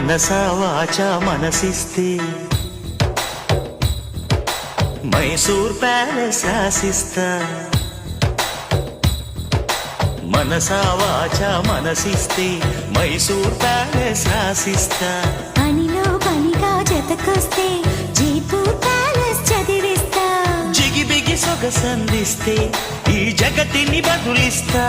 మనసా వాచా మనసిస్తే మైసూర్ ప్యాలెస్ రాసిస్తా మనసా వాచా మనసిస్తే మైసూర్ ప్యాలెస్ రాసిస్తా పనిలో పనిగా జతకొస్తే జైపూర్ ప్యాలెస్ చదివిస్తా జిగిబిగి సొగసందిస్తే ఈ జగతిని బదులిస్తా